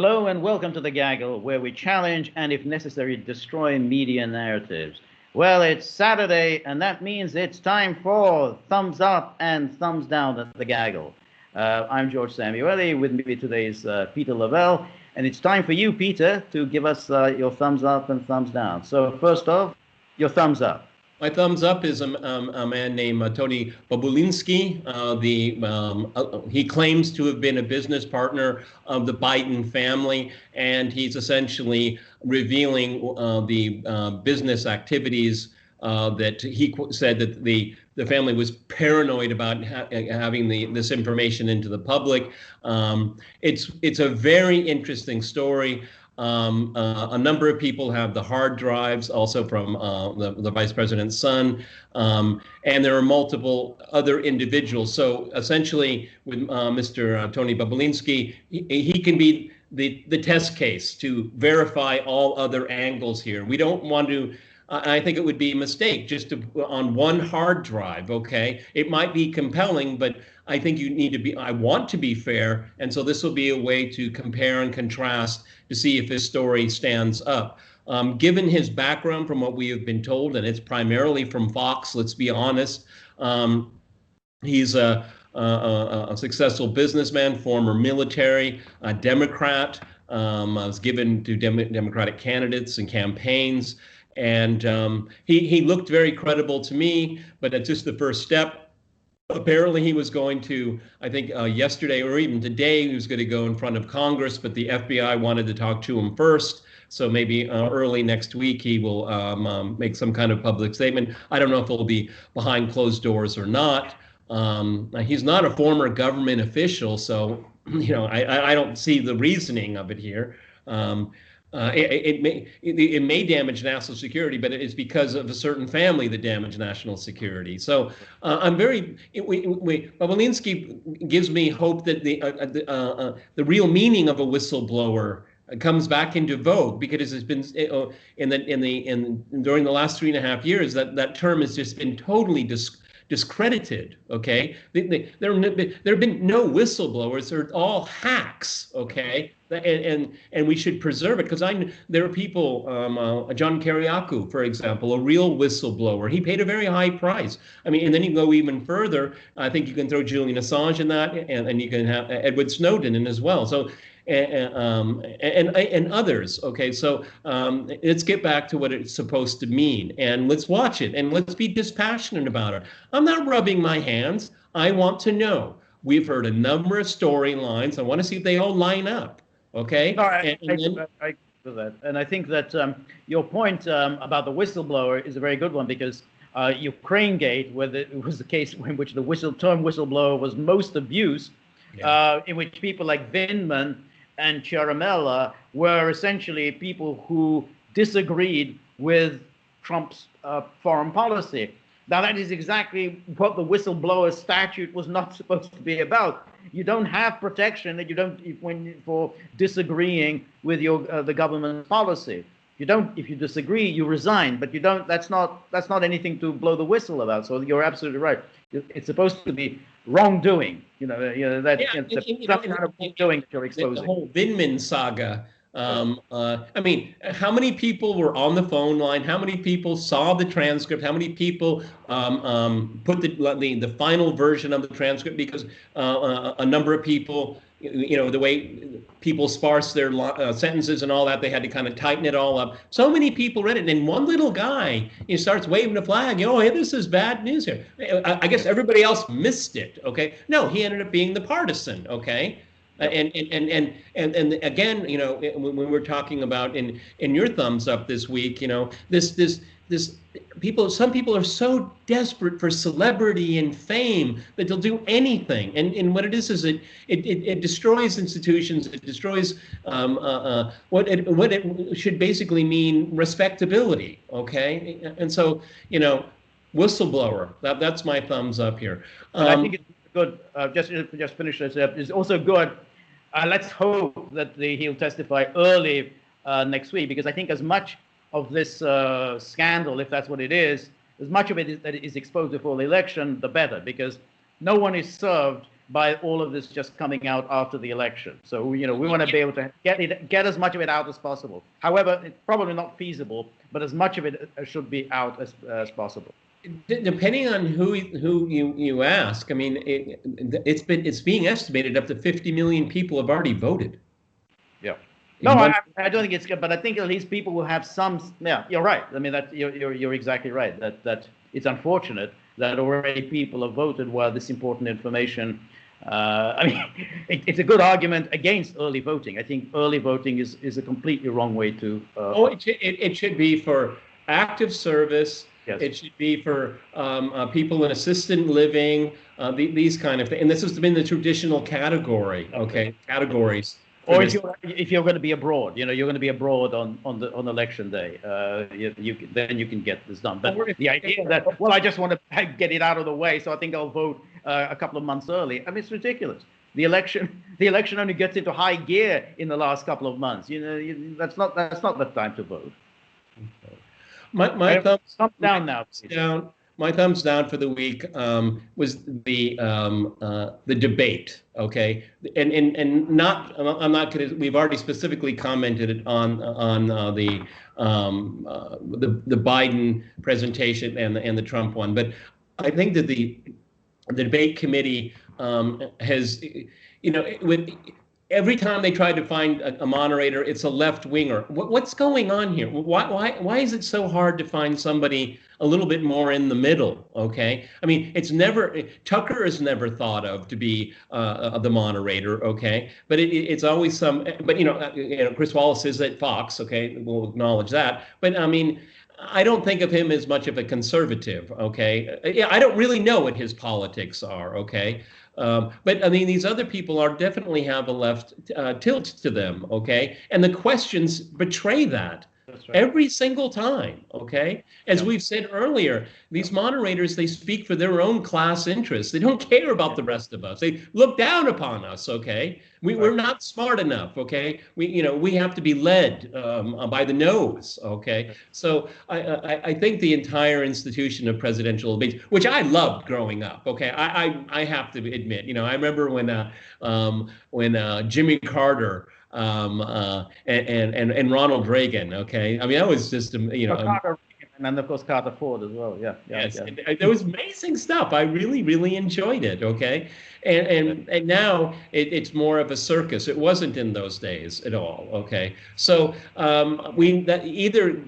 Hello and welcome to The Gaggle, where we challenge and, if necessary, destroy media narratives. Well, it's Saturday, and that means it's time for thumbs up and thumbs down at The Gaggle. I'm George Samueli. With me today is Peter Lavelle, and it's time for you, Peter, to give us your thumbs up and thumbs down. So, first off, your thumbs up. My thumbs up is a man named Tony Bobulinski. He claims to have been a business partner of the Biden family, and he's essentially revealing the business activities that he said that the family was paranoid about having this information into the public. It's a very interesting story. A number of people have the hard drives, also from the vice president's son, and there are multiple other individuals. So essentially, with Mr. Tony Bobulinski, he can be the test case to verify all other angles here. We don't want to. I think it would be a mistake just to on one hard drive. Okay, it might be compelling, but I think you need to be. I want to be fair, and so this will be a way to compare and contrast to see if his story stands up. Given his background, from what we have been told, and it's primarily from Fox. Let's be honest. He's a successful businessman, former military, a Democrat. Was given to Democratic candidates and campaigns. And he looked very credible to me, but that's just the first step. Apparently he was going to, I think yesterday or even today, he was going to go in front of Congress, but the FBI wanted to talk to him first. So maybe early next week he will make some kind of public statement. I don't know if it'll be behind closed doors or not. He's not a former government official, so I don't see the reasoning of it here. It may damage national security, but it's because of a certain family that damaged national security. So Bobulinski gives me hope that the real meaning of a whistleblower comes back into vogue, because it's been during the last 3.5 years that term has just been totally discredited. Okay, there have been no whistleblowers; they're all hacks. Okay, and we should preserve it, because there are people, John Kiriakou, for example, a real whistleblower. He paid a very high price. I mean, and then you go even further. I think you can throw Julian Assange in that, and you can have Edward Snowden in as well. So. And others. Okay, so let's get back to what it's supposed to mean, and let's watch it, and let's be dispassionate about it. I'm not rubbing my hands. I want to know. We've heard a number of storylines. I want to see if they all line up. Okay. No, I agree with that, and I think that your point about the whistleblower is a very good one, because Ukraine Gate, where it was the case in which the term whistleblower was most abused, in which people like Vindman and Chiaramella were essentially people who disagreed with Trump's foreign policy. Now, that is exactly what the whistleblower statute was not supposed to be about. You don't have protection that you don't for disagreeing with the government policy. You don't. If you disagree, you resign. But you don't. That's not anything to blow the whistle about. So you're absolutely right. It's supposed to be wrongdoing. That's kind of wrongdoing that you're exposing. The whole Vindman saga. I mean, how many people were on the phone line? How many people saw the transcript? How many people put the final version of the transcript? Because a number of people, the way people sparse their sentences and all that, they had to kind of tighten it all up. So many people read it, and one little guy starts waving a flag. Hey, this is bad news here. I guess everybody else missed it. Okay, no, he ended up being the partisan. Okay. And again, when we're talking about in your thumbs up this week, some people are so desperate for celebrity and fame that they'll do anything. And what it is it destroys institutions. It destroys what it should basically mean, respectability. Okay, and so whistleblower. That's my thumbs up here. I think it's good. Just finish this up. It's also good. Let's hope that he'll testify early next week, because I think as much of this scandal, if that's what it is, as much of it that is exposed before the election, the better, because no one is served by all of this just coming out after the election. So, we want to be able to get as much of it out as possible. However, it's probably not feasible, but as much of it should be out as possible. Depending on who you ask, I mean, it's being estimated up to 50 million people have already voted. Yeah. No, I don't think it's good, but I think at least people will have some. Yeah, you're right. I mean, that you're exactly right. That it's unfortunate that already people have voted while this important information. I mean, it's a good argument against early voting. I think early voting is a completely wrong way to. It should be for active service. Yes. It should be for people in assisted living, these kind of things. And this has been the traditional category, categories. Or if you're going to be abroad, you're going to be abroad on election day, then you can get this done. But the idea that, well, I just want to get it out of the way, so I think I'll vote a couple of months early. I mean, it's ridiculous. The election only gets into high gear in the last couple of months. That's not the time to vote. My thumbs down now. Down. My thumbs down for the week was the debate. Okay, and not I'm not going to. We've already specifically commented on the Biden presentation and the Trump one, but I think that the debate committee has, with. Every time they try to find a moderator, it's a left winger. What's going on here? Why is it so hard to find somebody a little bit more in the middle? Okay, I mean, Tucker is never thought of to be the moderator. Okay, but it's always some. But Chris Wallace is at Fox. Okay, we'll acknowledge that. But I mean, I don't think of him as much of a conservative. Okay, I don't really know what his politics are. Okay. But I mean, these other people definitely have a left tilt to them, okay? And the questions betray that. That's right. Every single time, okay? As we've said earlier, these moderators, they speak for their own class interests. They don't care about the rest of us. They look down upon us, okay? We're not smart enough, okay? We have to be led by the nose, okay? So I think the entire institution of presidential debates, which I loved growing up, okay? I have to admit, I remember when Jimmy Carter and Ronald Reagan, okay? I mean, that was just, and then, of course, Carter Ford as well. Yeah. Yes, yeah. There was amazing stuff. I really, really enjoyed it. Okay, and now it's more of a circus. It wasn't in those days at all. Okay, so either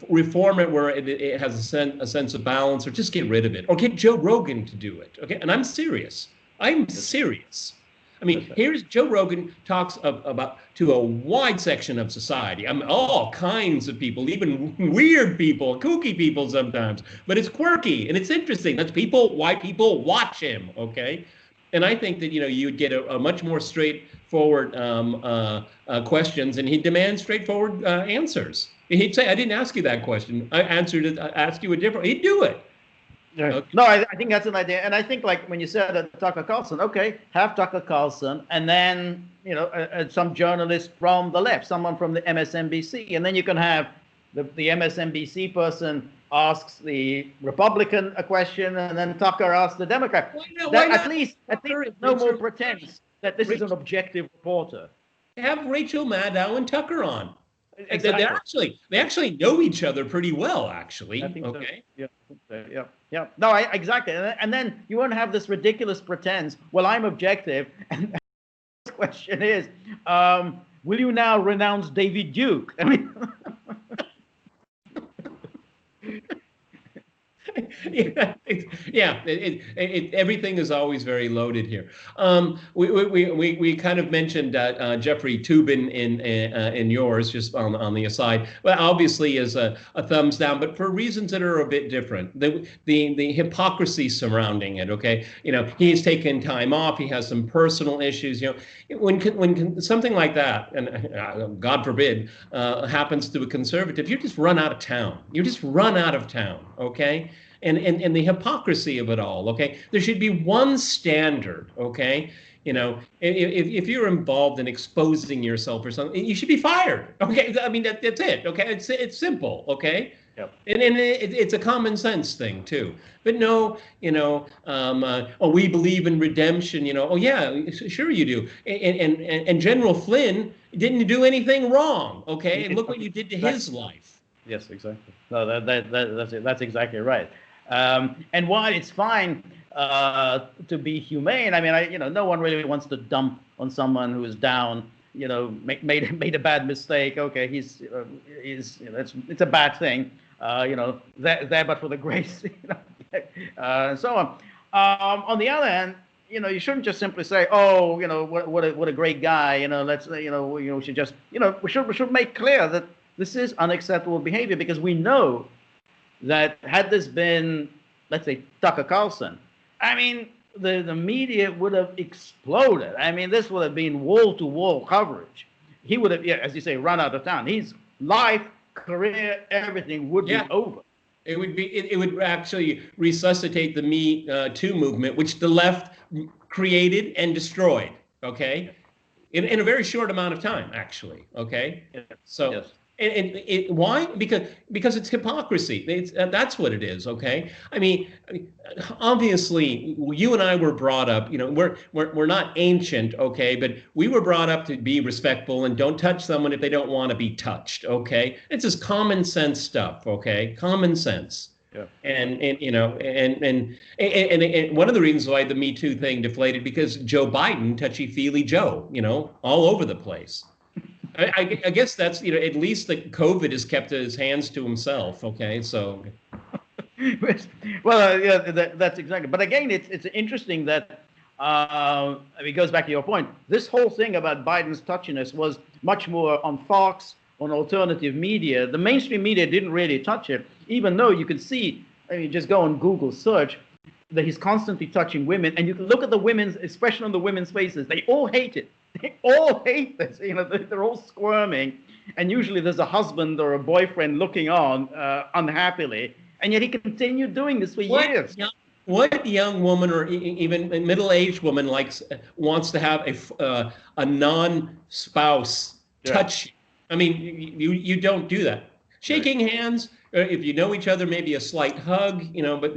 reform it where it has a sense of balance, or just get rid of it, or get Joe Rogan to do it. Okay, and I'm serious. I mean, here's Joe Rogan talks about to a wide section of society. I mean, all kinds of people, even weird people, kooky people sometimes. But it's quirky and it's interesting. That's why people watch him. Okay, and I think that you'd get a much more straightforward questions, and he'd demand straightforward answers. He'd say, "I didn't ask you that question. I answered it. I asked you a different." He'd do it. Yeah. Okay. No, I think that's an idea, and I think like when you said Tucker Carlson, okay, have Tucker Carlson, and then some journalist from the left, someone from the MSNBC, and then you can have the MSNBC person asks the Republican a question, and then Tucker asks the Democrat. At least there's no more pretense that this is an objective reporter. Have Rachel Maddow and Tucker on. Exactly. They actually know each other pretty well, actually. I think okay. So. Yeah. No, exactly. And then you won't have this ridiculous pretense. Well, I'm objective. And the question is, will you now renounce David Duke? I mean. Everything is always very loaded here. We kind of mentioned Jeffrey Toobin in yours, just on the aside. Well, obviously is a thumbs down, but for reasons that are a bit different. The hypocrisy surrounding it. Okay, he's taken time off. He has some personal issues. When something like that, and God forbid, happens to a conservative, you just run out of town. Okay. And the hypocrisy of it all, okay? There should be one standard, okay? If you're involved in exposing yourself or something, you should be fired, okay? I mean, that's it, okay? It's simple, okay? Yep. And it's a common sense thing too. But no, oh, we believe in redemption. Oh yeah, sure you do. And General Flynn didn't do anything wrong. Okay, and look what you did to his life. Yes, exactly. No, that's it. That's exactly right. And while it's fine to be humane, I mean, no one really wants to dump on someone who is down. Made a bad mistake. Okay, it's a bad thing. There but for the grace, and so on. On the other hand, you shouldn't just simply say, "Oh, what a great guy." We should just, we should make clear that this is unacceptable behavior, because we know that had this been, let's say, Tucker Carlson, I mean, the media would have exploded. I mean, this would have been wall-to-wall coverage. He would have, yeah, as you say, run out of town. His life, career, everything would be over. It would actually resuscitate the Me Too movement, which the left created and destroyed. Okay, in a very short amount of time, actually. Okay, so. Yes. And why? Because it's hypocrisy. That's what it is. Okay. I mean, obviously, you and I were brought up. We're not ancient. Okay, but we were brought up to be respectful and don't touch someone if they don't want to be touched. Okay, it's just common sense stuff. Okay, common sense. Yeah. And one of the reasons why the Me Too thing deflated, because Joe Biden, touchy-feely Joe, all over the place. I guess that's, at least the COVID has kept his hands to himself. Okay, so. Well, yeah, that's exactly. But again, it's interesting that it goes back to your point. This whole thing about Biden's touchiness was much more on Fox, on alternative media. The mainstream media didn't really touch it, even though you could see. I mean, just go on Google search that he's constantly touching women, and you can look at the women's expression on the women's faces. They all hate it. They all hate this. They're all squirming, and usually there's a husband or a boyfriend looking on unhappily, and yet he continued doing this for years. What young woman, or even a middle-aged woman, wants to have a non-spouse touch? I mean, you don't do that. Shaking hands, if you know each other, maybe a slight hug, but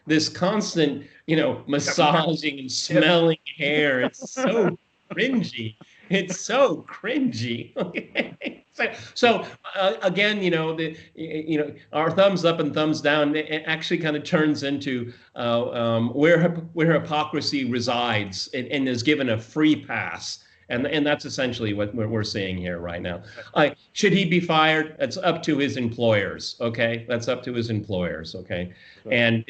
this constant, massaging and smelling hair, it's so cringy. It's so cringy. So again, our thumbs up and thumbs down, it actually kind of turns into where hypocrisy resides and is given a free pass. And that's essentially what we're seeing here right now. Should he be fired? It's up to his employers. Okay, that's up to his employers. Okay, and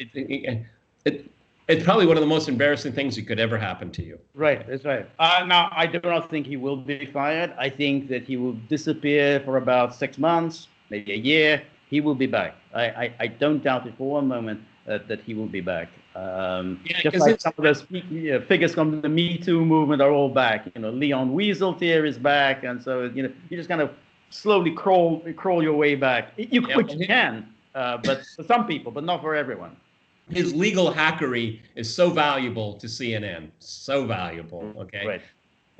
it's probably one of the most embarrassing things that could ever happen to you. Right, that's right. Now, I do not think he will be fired. I think that he will disappear for about 6 months, maybe a year. He will be back. I don't doubt it for one moment that he will be back. Just like some of those figures from the Me Too movement are all back. Leon Wieseltier is back, and so you just kind of slowly crawl your way back. Which you can, but for some people, but not for everyone. His legal hackery is so valuable to CNN. So valuable. Okay. Right.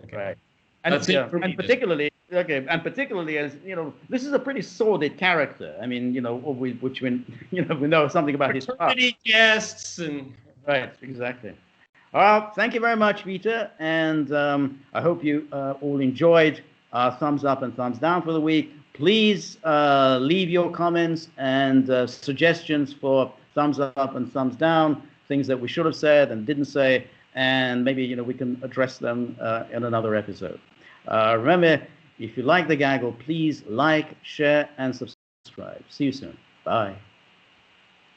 Okay. Right. And particularly as this is a pretty sordid character. I mean, we know something about his past. Guests and right, exactly. Well, thank you very much, Peter, and I hope you all enjoyed our thumbs up and thumbs down for the week. Please leave your comments and suggestions for thumbs up and thumbs down, things that we should have said and didn't say, and maybe we can address them in another episode. Remember, if you like the gaggle, please like, share, and subscribe. See you soon. Bye.